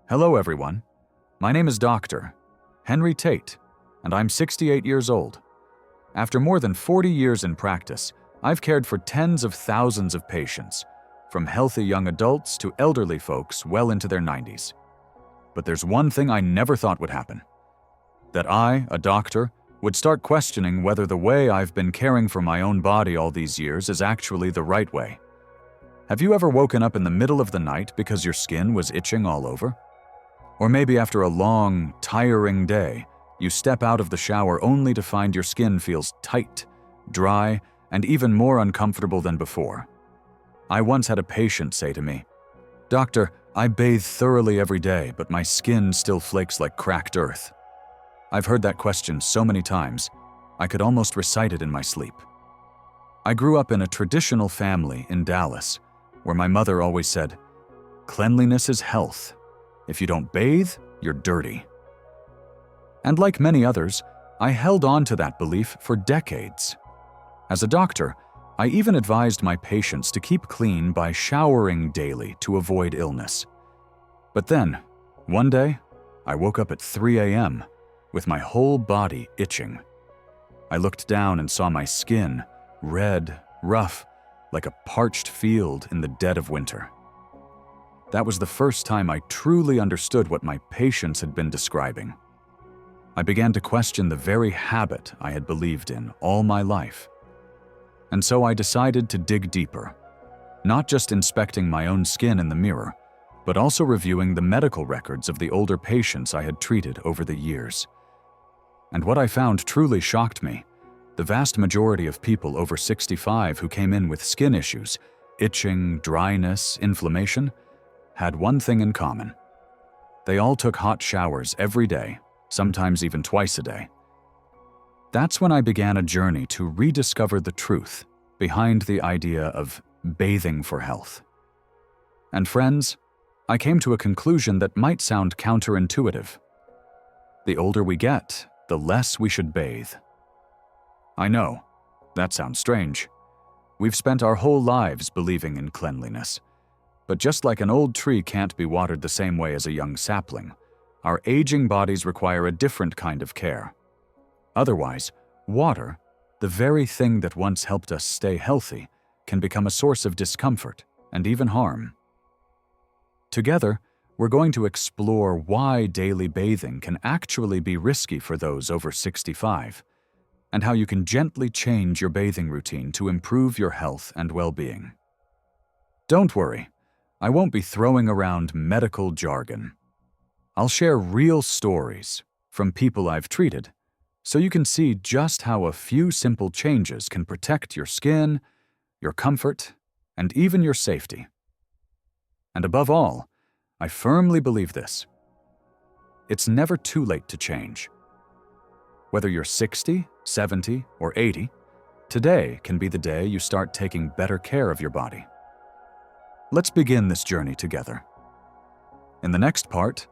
Hello, everyone. My name is Dr. Henry Tate, and I'm 68 years old. After more than 40 years in practice, I've cared for tens of thousands of patients, from healthy young adults to elderly folks well into their 90s. But there's one thing I never thought would happen: that I, a doctor, would start questioning whether the way I've been caring for my own body all these years is actually the right way. Have you ever woken up in the middle of the night because your skin was itching all over? Or maybe after a long, tiring day, you step out of the shower only to find your skin feels tight, dry, and even more uncomfortable than before. I once had a patient say to me, "Doctor, I bathe thoroughly every day, but my skin still flakes like cracked earth." I've heard that question so many times, I could almost recite it in my sleep. I grew up in a traditional family in Dallas, where my mother always said, "Cleanliness is health. If you don't bathe, you're dirty." And like many others, I held on to that belief for decades. As a doctor, I even advised my patients to keep clean by showering daily to avoid illness. But then, one day, I woke up at 3 a.m. with my whole body itching. I looked down and saw my skin, red, rough, like a parched field in the dead of winter. That was the first time I truly understood what my patients had been describing. I began to question the very habit I had believed in all my life. And so I decided to dig deeper, not just inspecting my own skin in the mirror, but also reviewing the medical records of the older patients I had treated over the years. And what I found truly shocked me. The vast majority of people over 65 who came in with skin issues, itching, dryness, inflammation, had one thing in common. They all took hot showers every day, sometimes even twice a day. That's when I began a journey to rediscover the truth behind the idea of bathing for health. And friends, I came to a conclusion that might sound counterintuitive. The older we get, the less we should bathe. I know, that sounds strange. We've spent our whole lives believing in cleanliness. But just like an old tree can't be watered the same way as a young sapling, our aging bodies require a different kind of care. Otherwise, water, the very thing that once helped us stay healthy, can become a source of discomfort and even harm. Together, we're going to explore why daily bathing can actually be risky for those over 65, and how you can gently change your bathing routine to improve your health and well-being. Don't worry, I won't be throwing around medical jargon. I'll share real stories from people I've treated, so you can see just how a few simple changes can protect your skin, your comfort, and even your safety. And above all, I firmly believe this: it's never too late to change. Whether you're 60, 70, or 80, today can be the day you start taking better care of your body. Let's begin this journey together. In the next part,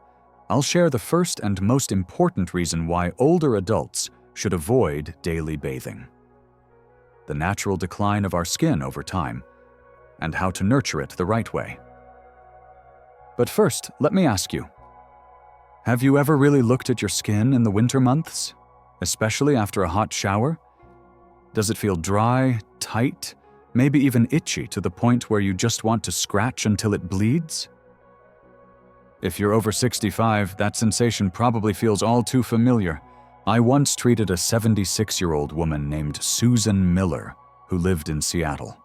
I'll share the first and most important reason why older adults should avoid daily bathing: the natural decline of our skin over time, and how to nurture it the right way. But first, let me ask you, have you ever really looked at your skin in the winter months, especially after a hot shower? Does it feel dry, tight, maybe even itchy to the point where you just want to scratch until it bleeds? If you're over 65, that sensation probably feels all too familiar. I once treated a 76-year-old woman named Susan Miller, who lived in Seattle.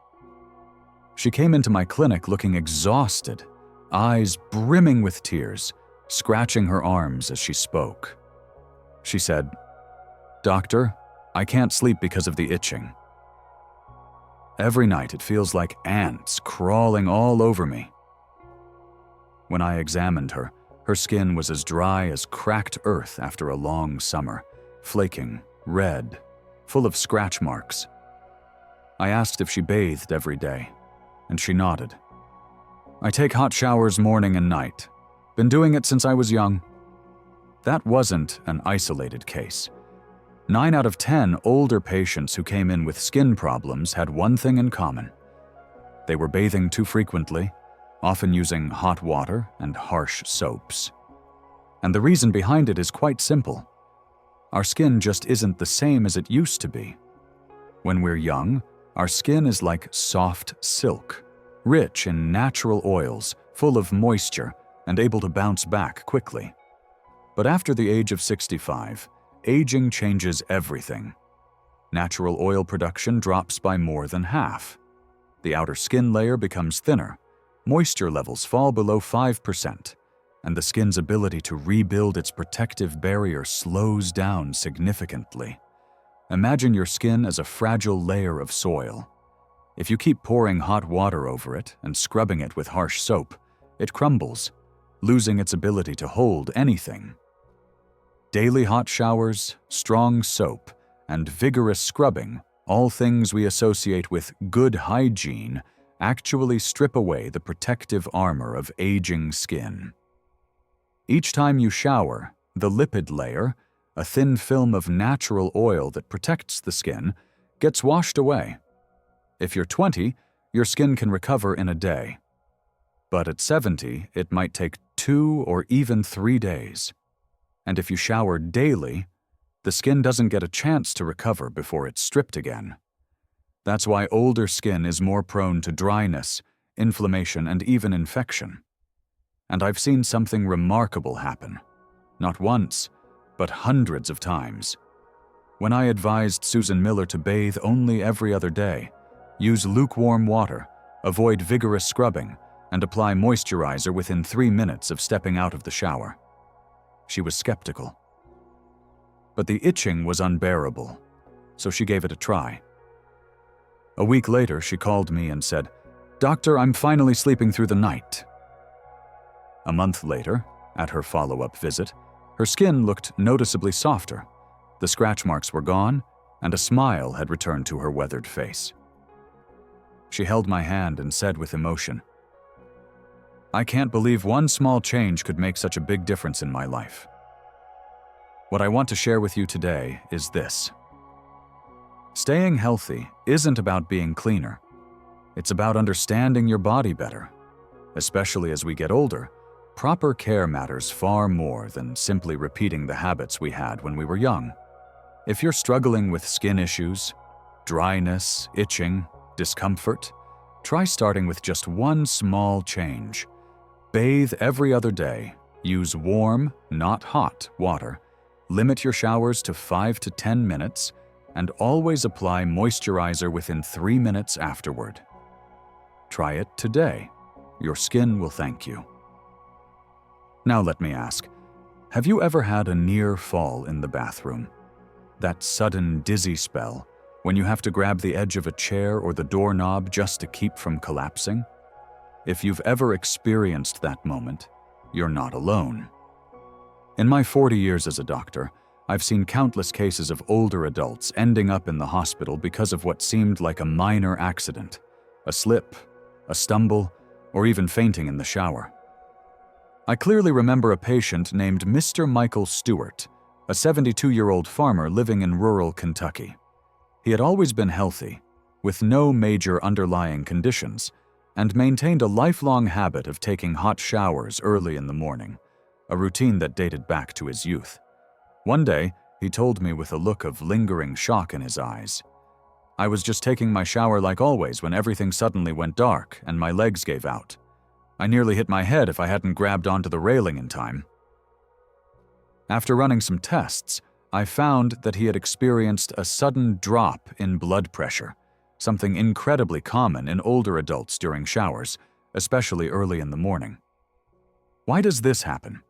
She came into my clinic looking exhausted, eyes brimming with tears, scratching her arms as she spoke. She said, "Doctor, I can't sleep because of the itching. Every night it feels like ants crawling all over me." When I examined her, her skin was as dry as cracked earth after a long summer, flaking, red, full of scratch marks. I asked if she bathed every day, and she nodded. "I take hot showers morning and night. Been doing it since I was young." That wasn't an isolated case. 9 out of 10 older patients who came in with skin problems had one thing in common. They were bathing too frequently, often using hot water and harsh soaps. And the reason behind it is quite simple. Our skin just isn't the same as it used to be. When we're young, our skin is like soft silk, rich in natural oils, full of moisture, and able to bounce back quickly. But after the age of 65, aging changes everything. Natural oil production drops by more than half. The outer skin layer becomes thinner, moisture levels fall below 5%, and the skin's ability to rebuild its protective barrier slows down significantly. Imagine your skin as a fragile layer of soil. If you keep pouring hot water over it and scrubbing it with harsh soap, it crumbles, losing its ability to hold anything. Daily hot showers, strong soap, and vigorous scrubbing, all things we associate with good hygiene, actually strip away the protective armor of aging skin. Each time you shower, the lipid layer, a thin film of natural oil that protects the skin, gets washed away. If you're 20, your skin can recover in a day. But at 70, it might take 2 or even 3 days. And if you shower daily, the skin doesn't get a chance to recover before it's stripped again. That's why older skin is more prone to dryness, inflammation, and even infection. And I've seen something remarkable happen. Not once, but hundreds of times. When I advised Susan Miller to bathe only every other day, use lukewarm water, avoid vigorous scrubbing, and apply moisturizer within 3 minutes of stepping out of the shower, she was skeptical. But the itching was unbearable, so she gave it a try. A week later, she called me and said, "Doctor, I'm finally sleeping through the night." A month later, at her follow-up visit, her skin looked noticeably softer, the scratch marks were gone, and a smile had returned to her weathered face. She held my hand and said with emotion, "I can't believe one small change could make such a big difference in my life." What I want to share with you today is this. Staying healthy isn't about being cleaner. It's about understanding your body better. Especially as we get older, proper care matters far more than simply repeating the habits we had when we were young. If you're struggling with skin issues, dryness, itching, discomfort, try starting with just one small change. Bathe every other day, use warm, not hot, water, limit your showers to 5 to 10 minutes, and always apply moisturizer within 3 minutes afterward. Try it today. Your skin will thank you. Now let me ask, have you ever had a near fall in the bathroom? That sudden dizzy spell when you have to grab the edge of a chair or the doorknob just to keep from collapsing? If you've ever experienced that moment, you're not alone. In my 40 years as a doctor, I've seen countless cases of older adults ending up in the hospital because of what seemed like a minor accident, a slip, a stumble, or even fainting in the shower. I clearly remember a patient named Mr. Michael Stewart, a 72-year-old farmer living in rural Kentucky. He had always been healthy, with no major underlying conditions, and maintained a lifelong habit of taking hot showers early in the morning, a routine that dated back to his youth. One day, he told me with a look of lingering shock in his eyes, "I was just taking my shower like always when everything suddenly went dark and my legs gave out. I nearly hit my head if I hadn't grabbed onto the railing in time." After running some tests, I found that he had experienced a sudden drop in blood pressure, something incredibly common in older adults during showers, especially early in the morning. Why does this happen?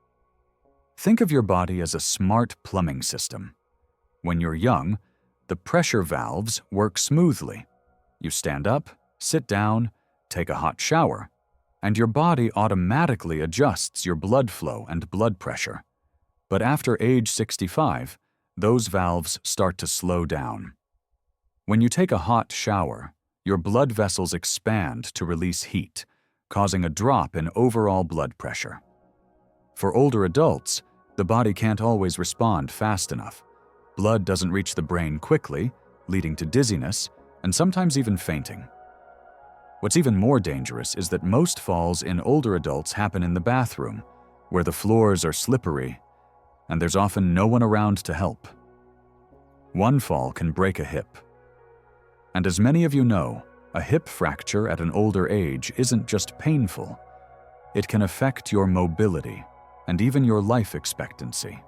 Think of your body as a smart plumbing system. When you're young, the pressure valves work smoothly. You stand up, sit down, take a hot shower, and your body automatically adjusts your blood flow and blood pressure. But after age 65, those valves start to slow down. When you take a hot shower, your blood vessels expand to release heat, causing a drop in overall blood pressure. For older adults, the body can't always respond fast enough. Blood doesn't reach the brain quickly, leading to dizziness and sometimes even fainting. What's even more dangerous is that most falls in older adults happen in the bathroom, where the floors are slippery and there's often no one around to help. One fall can break a hip. And as many of you know, a hip fracture at an older age isn't just painful. It can affect your mobility and even your life expectancy.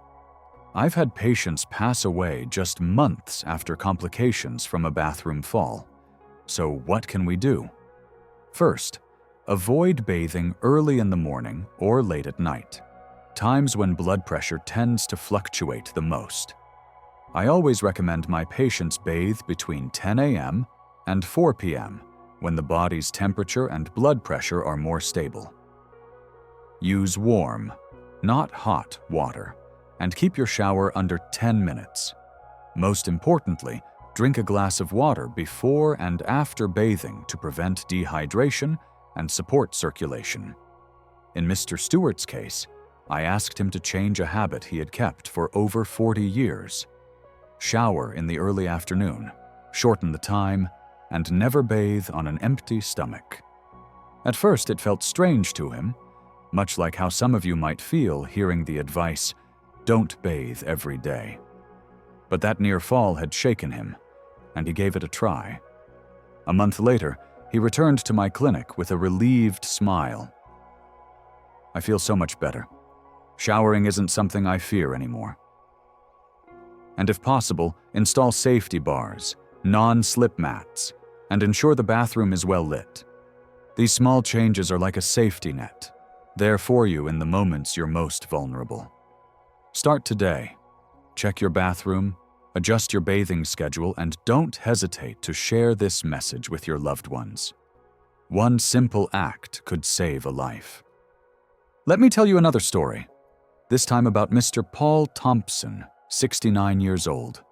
I've had patients pass away just months after complications from a bathroom fall. So what can we do? First, avoid bathing early in the morning or late at night, times when blood pressure tends to fluctuate the most. I always recommend my patients bathe between 10 a.m. and 4 p.m. when the body's temperature and blood pressure are more stable. Use warm, not hot water, and keep your shower under 10 minutes. Most importantly, drink a glass of water before and after bathing to prevent dehydration and support circulation. In Mr. Stewart's case, I asked him to change a habit he had kept for over 40 years. Shower in the early afternoon, shorten the time, and never bathe on an empty stomach. At first, it felt strange to him, much like how some of you might feel hearing the advice, "Don't bathe every day." But that near fall had shaken him, and he gave it a try. A month later, he returned to my clinic with a relieved smile. I feel so much better. Showering isn't something I fear anymore. And if possible, install safety bars, non-slip mats, and ensure the bathroom is well lit. These small changes are like a safety net, there for you in the moments you're most vulnerable. Start today. Check your bathroom, adjust your bathing schedule, and don't hesitate to share this message with your loved ones. One simple act could save a life. Let me tell you another story, this time about Mr. Paul Thompson, 69 years old.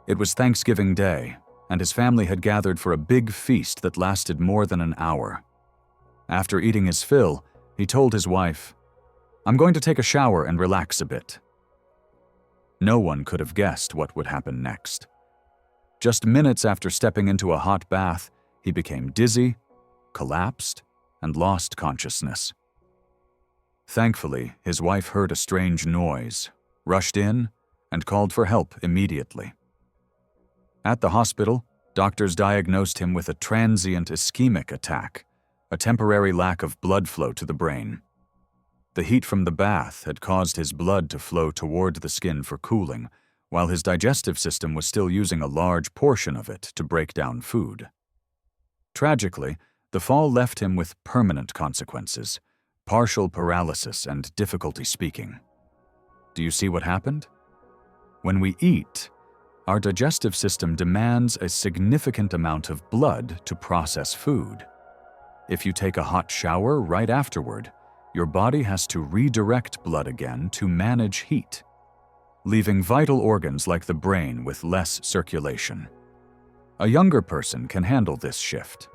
It was Thanksgiving Day, and his family had gathered for a big feast that lasted more than an hour. After eating his fill, he told his wife, "I'm going to take a shower and relax a bit." No one could have guessed what would happen next. Just minutes after stepping into a hot bath, he became dizzy, collapsed, and lost consciousness. Thankfully, his wife heard a strange noise, rushed in, and called for help immediately. At the hospital, doctors diagnosed him with a transient ischemic attack, a temporary lack of blood flow to the brain. The heat from the bath had caused his blood to flow toward the skin for cooling, while his digestive system was still using a large portion of it to break down food. Tragically, the fall left him with permanent consequences, partial paralysis and difficulty speaking. Do you see what happened? When we eat, our digestive system demands a significant amount of blood to process food. If you take a hot shower right afterward, your body has to redirect blood again to manage heat, leaving vital organs like the brain with less circulation. A younger person can handle this shift.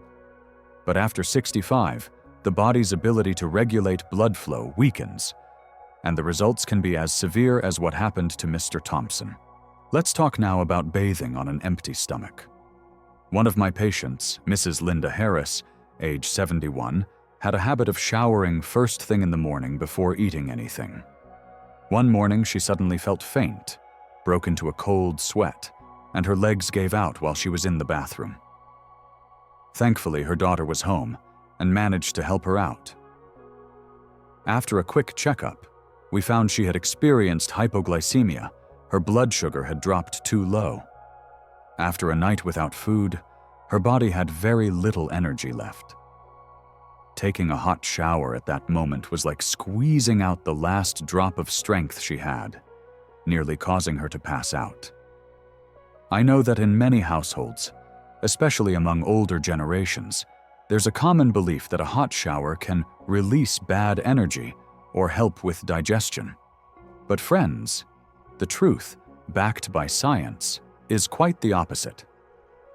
But after 65, the body's ability to regulate blood flow weakens, and the results can be as severe as what happened to Mr. Thompson. Let's talk now about bathing on an empty stomach. One of my patients, Mrs. Linda Harris, age 71, had a habit of showering first thing in the morning before eating anything. One morning, she suddenly felt faint, broke into a cold sweat, and her legs gave out while she was in the bathroom. Thankfully, her daughter was home and managed to help her out. After a quick checkup, we found she had experienced hypoglycemia. Her blood sugar had dropped too low. After a night without food, her body had very little energy left. Taking a hot shower at that moment was like squeezing out the last drop of strength she had, nearly causing her to pass out. I know that in many households, especially among older generations, there's a common belief that a hot shower can release bad energy or help with digestion. But friends, the truth, backed by science, is quite the opposite.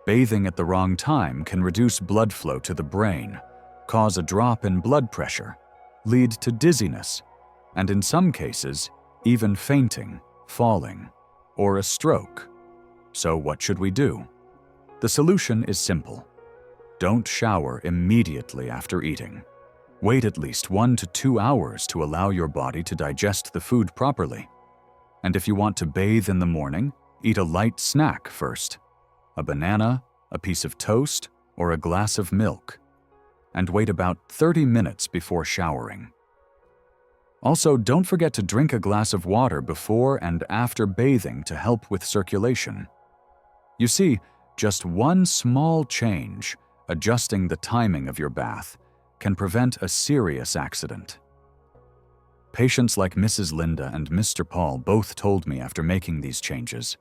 Bathing at the wrong time can reduce blood flow to the brain, cause a drop in blood pressure, lead to dizziness, and in some cases, even fainting, falling, or a stroke. So what should we do? The solution is simple. Don't shower immediately after eating. Wait at least 1 to 2 hours to allow your body to digest the food properly. And if you want to bathe in the morning, eat a light snack first. A banana, a piece of toast, or a glass of milk. And wait about 30 minutes before showering. Also, don't forget to drink a glass of water before and after bathing to help with circulation. You see, just one small change, adjusting the timing of your bath, can prevent a serious accident. Patients like Mrs. Linda and Mr. Paul both told me after making these changes,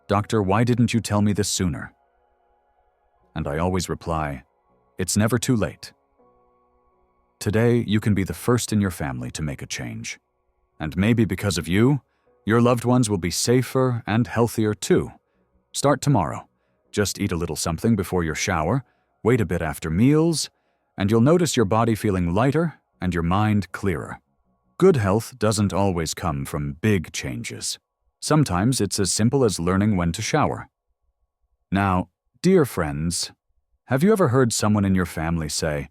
"Doctor, why didn't you tell me this sooner?" And I always reply, "It's never too late." Today, you can be the first in your family to make a change. And maybe because of you, your loved ones will be safer and healthier too. Start tomorrow. Just eat a little something before your shower, wait a bit after meals, and you'll notice your body feeling lighter and your mind clearer. Good health doesn't always come from big changes. Sometimes it's as simple as learning when to shower. Now, dear friends, have you ever heard someone in your family say,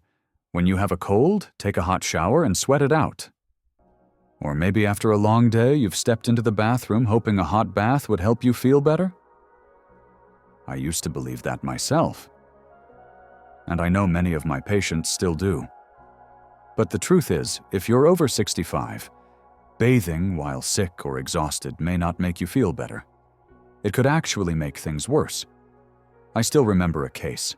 "When you have a cold, take a hot shower and sweat it out"? Or maybe after a long day, you've stepped into the bathroom hoping a hot bath would help you feel better? I used to believe that myself. And I know many of my patients still do. But the truth is, if you're over 65, bathing while sick or exhausted may not make you feel better. It could actually make things worse. I still remember a case.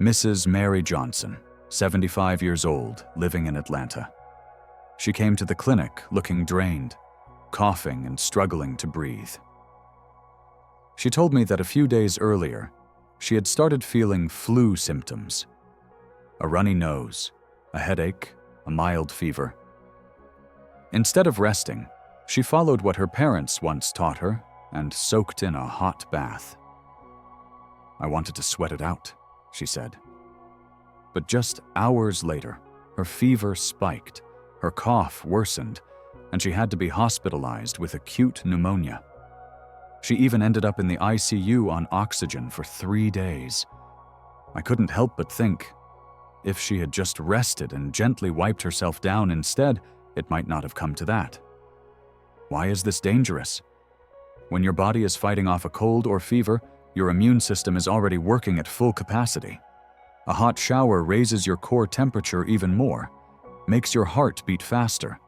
Mrs. Mary Johnson, 75 years old, living in Atlanta. She came to the clinic looking drained, coughing and struggling to breathe. She told me that a few days earlier, she had started feeling flu symptoms. A runny nose, a headache, a mild fever. Instead of resting, she followed what her parents once taught her and soaked in a hot bath. "I wanted to sweat it out," she said. But just hours later, her fever spiked, her cough worsened, and she had to be hospitalized with acute pneumonia. She even ended up in the ICU on oxygen for 3 days. I couldn't help but think, if she had just rested and gently wiped herself down instead, it might not have come to that. Why is this dangerous? When your body is fighting off a cold or fever, your immune system is already working at full capacity. A hot shower raises your core temperature even more, makes your heart beat faster,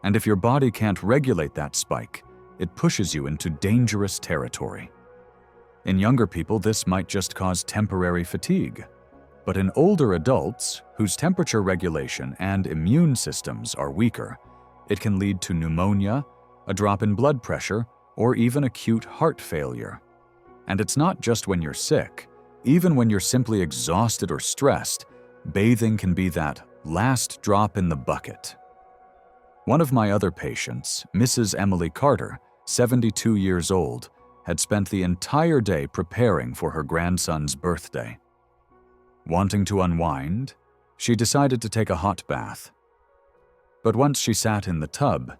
and if your body can't regulate that spike, it pushes you into dangerous territory. In younger people, this might just cause temporary fatigue. But in older adults, whose temperature regulation and immune systems are weaker, it can lead to pneumonia, a drop in blood pressure, or even acute heart failure. And it's not just when you're sick. Even when you're simply exhausted or stressed, bathing can be that last drop in the bucket. One of my other patients, Mrs. Emily Carter, 72 years old, had spent the entire day preparing for her grandson's birthday. Wanting to unwind, she decided to take a hot bath. But once she sat in the tub,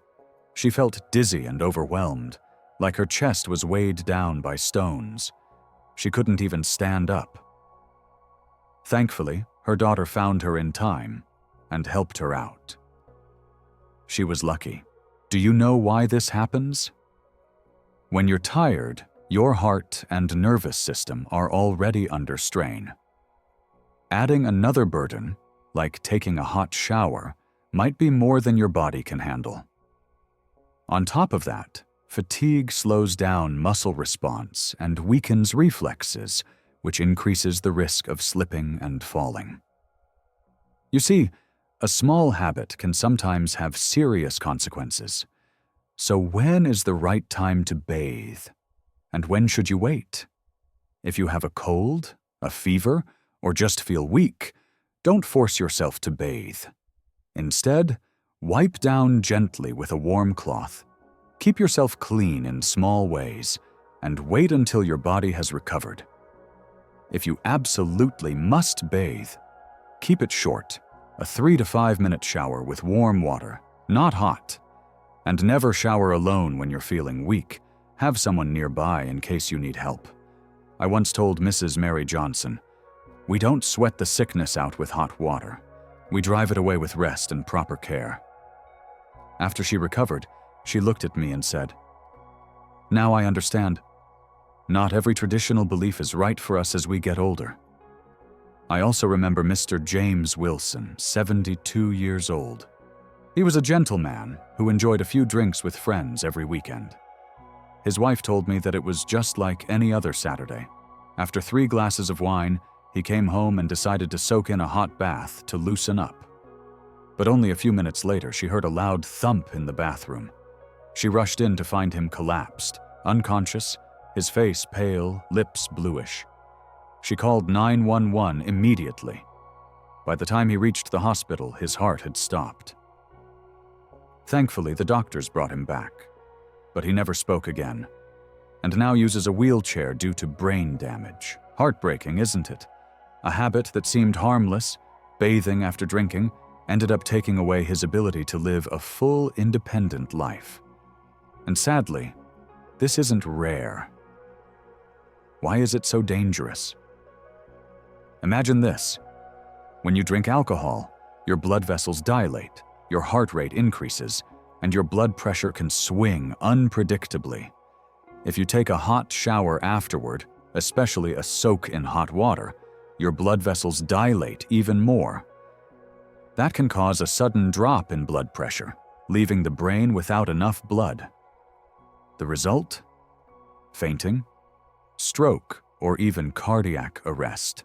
she felt dizzy and overwhelmed, like her chest was weighed down by stones. She couldn't even stand up. Thankfully, her daughter found her in time and helped her out. She was lucky. Do you know why this happens? When you're tired, your heart and nervous system are already under strain. Adding another burden, like taking a hot shower, might be more than your body can handle. On top of that, fatigue slows down muscle response and weakens reflexes, which increases the risk of slipping and falling. You see, a small habit can sometimes have serious consequences. So when is the right time to bathe? And when should you wait? If you have a cold, a fever, or just feel weak, don't force yourself to bathe. Instead, wipe down gently with a warm cloth. Keep yourself clean in small ways, and wait until your body has recovered. If you absolutely must bathe, keep it short, a 3 to 5 minute shower with warm water, not hot. And never shower alone when you're feeling weak. Have someone nearby in case you need help. I once told Mrs. Mary Johnson, "We don't sweat the sickness out with hot water. We drive it away with rest and proper care." After she recovered, she looked at me and said, Now I understand. Not every traditional belief is right for us as we get older. I also remember Mr. James Wilson, 72 years old. He was a gentleman who enjoyed a few drinks with friends every weekend. His wife told me that it was just like any other Saturday. After 3 glasses of wine, he came home and decided to soak in a hot bath to loosen up. But only a few minutes later, she heard a loud thump in the bathroom. She rushed in to find him collapsed, unconscious, his face pale, lips bluish. She called 911 immediately. By the time he reached the hospital, his heart had stopped. Thankfully, the doctors brought him back, but he never spoke again, and now uses a wheelchair due to brain damage. Heartbreaking, isn't it? A habit that seemed harmless, bathing after drinking, ended up taking away his ability to live a full, independent life. And sadly, this isn't rare. Why is it so dangerous? Imagine this. When you drink alcohol, your blood vessels dilate, your heart rate increases, and your blood pressure can swing unpredictably. If you take a hot shower afterward, especially a soak in hot water, your blood vessels dilate even more. That can cause a sudden drop in blood pressure, leaving the brain without enough blood. The result? Fainting, stroke, or even cardiac arrest.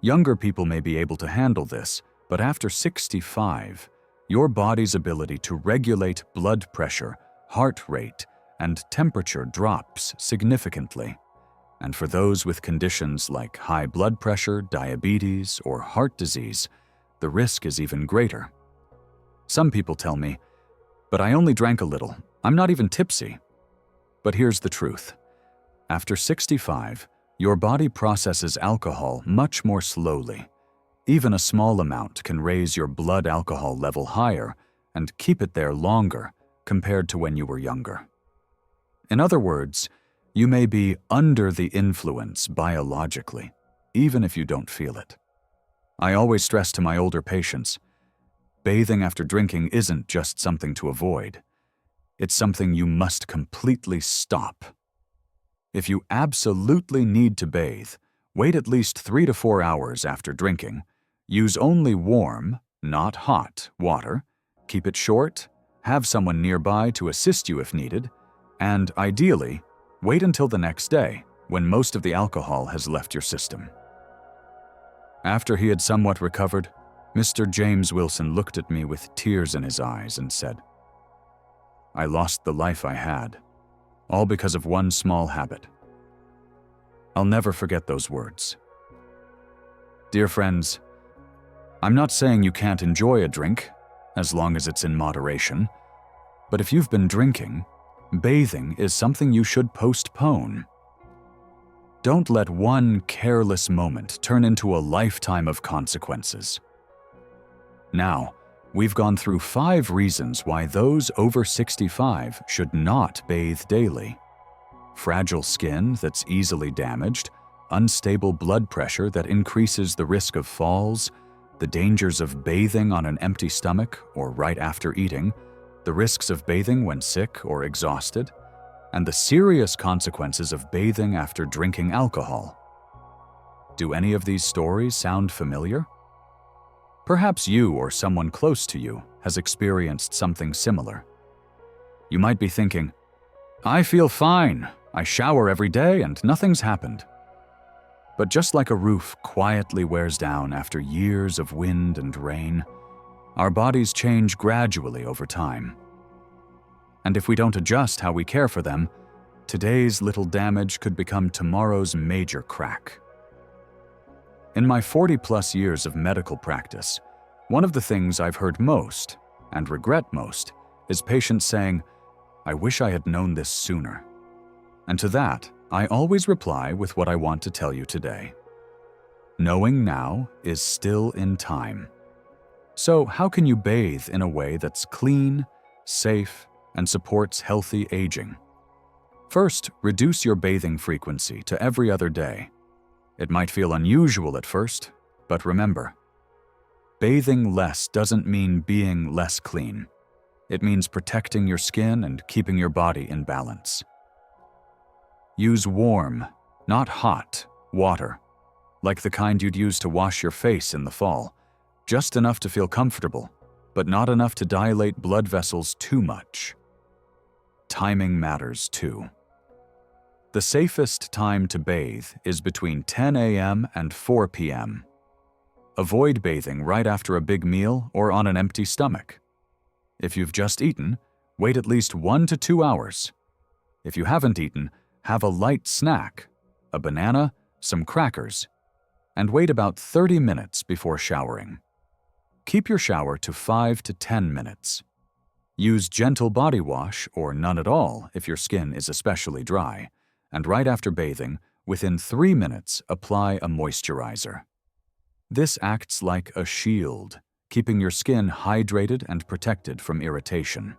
Younger people may be able to handle this, but after 65, your body's ability to regulate blood pressure, heart rate, and temperature drops significantly. And for those with conditions like high blood pressure, diabetes, or heart disease, the risk is even greater. Some people tell me, "But I only drank a little. I'm not even tipsy." But here's the truth. After 65, your body processes alcohol much more slowly. Even a small amount can raise your blood alcohol level higher and keep it there longer compared to when you were younger. In other words, you may be under the influence biologically, even if you don't feel it. I always stress to my older patients, bathing after drinking isn't just something to avoid. It's something you must completely stop. If you absolutely need to bathe, wait at least 3 to 4 hours after drinking. Use only warm, not hot, water. Keep it short, have someone nearby to assist you if needed, and ideally, wait until the next day, when most of the alcohol has left your system. After he had somewhat recovered, Mr. James Wilson looked at me with tears in his eyes and said, "I lost the life I had, all because of one small habit." I'll never forget those words. Dear friends, I'm not saying you can't enjoy a drink, as long as it's in moderation, but if you've been drinking, bathing is something you should postpone. Don't let one careless moment turn into a lifetime of consequences. Now, we've gone through 5 reasons why those over 65 should not bathe daily. Fragile skin that's easily damaged, unstable blood pressure that increases the risk of falls, the dangers of bathing on an empty stomach or right after eating, the risks of bathing when sick or exhausted, and the serious consequences of bathing after drinking alcohol. Do any of these stories sound familiar? Perhaps you or someone close to you has experienced something similar. You might be thinking, "I feel fine. I shower every day and nothing's happened." But just like a roof quietly wears down after years of wind and rain, our bodies change gradually over time. And if we don't adjust how we care for them, today's little damage could become tomorrow's major crack. In my 40-plus years of medical practice, one of the things I've heard most, and regret most, is patients saying, "I wish I had known this sooner." And to that, I always reply with what I want to tell you today. Knowing now is still in time. So how can you bathe in a way that's clean, safe, and supports healthy aging? First, reduce your bathing frequency to every other day. It might feel unusual at first, but remember, bathing less doesn't mean being less clean. It means protecting your skin and keeping your body in balance. Use warm, not hot, water, like the kind you'd use to wash your face in the fall, just enough to feel comfortable, but not enough to dilate blood vessels too much. Timing matters too. The safest time to bathe is between 10 a.m. and 4 p.m. Avoid bathing right after a big meal or on an empty stomach. If you've just eaten, wait at least 1 to 2 hours. If you haven't eaten, have a light snack, a banana, some crackers, and wait about 30 minutes before showering. Keep your shower to 5 to 10 minutes. Use gentle body wash or none at all if your skin is especially dry, and right after bathing, within 3 minutes, apply a moisturizer. This acts like a shield, keeping your skin hydrated and protected from irritation.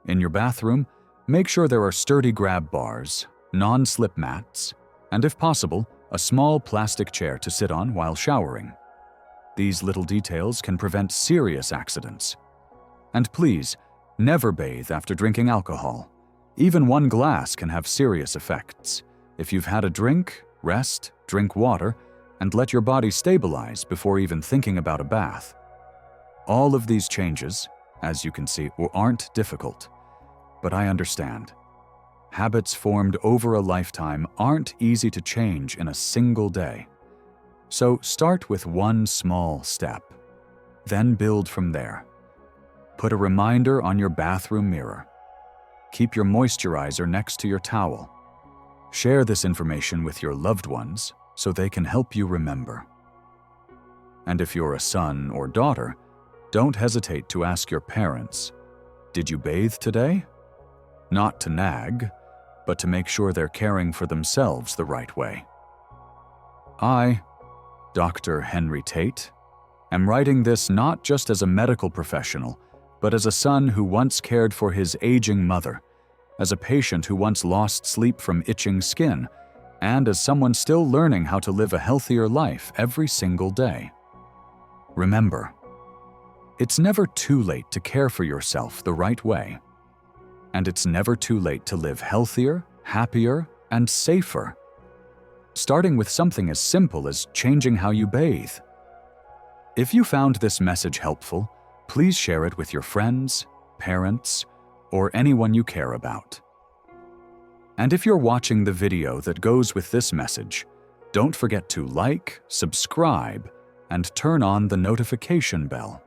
In your bathroom, make sure there are sturdy grab bars, non-slip mats, and if possible, a small plastic chair to sit on while showering. These little details can prevent serious accidents. And please, never bathe after drinking alcohol. Even 1 glass can have serious effects. If you've had a drink, rest, drink water, and let your body stabilize before even thinking about a bath. All of these changes, as you can see, aren't difficult, but I understand. Habits formed over a lifetime aren't easy to change in a single day. So start with 1 small step, then build from there. Put a reminder on your bathroom mirror. Keep your moisturizer next to your towel. Share this information with your loved ones so they can help you remember. And if you're a son or daughter, don't hesitate to ask your parents, "Did you bathe today?" Not to nag, but to make sure they're caring for themselves the right way. I, Dr. Henry Tate, am writing this not just as a medical professional, but as a son who once cared for his aging mother, as a patient who once lost sleep from itching skin, and as someone still learning how to live a healthier life every single day. Remember, it's never too late to care for yourself the right way. And it's never too late to live healthier, happier, and safer. Starting with something as simple as changing how you bathe. If you found this message helpful, please share it with your friends, parents, or anyone you care about. And if you're watching the video that goes with this message, don't forget to like, subscribe, and turn on the notification bell,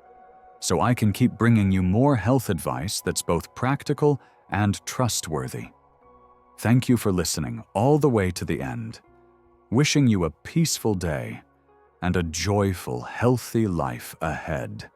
so I can keep bringing you more health advice that's both practical and trustworthy. Thank you for listening all the way to the end. Wishing you a peaceful day and a joyful, healthy life ahead.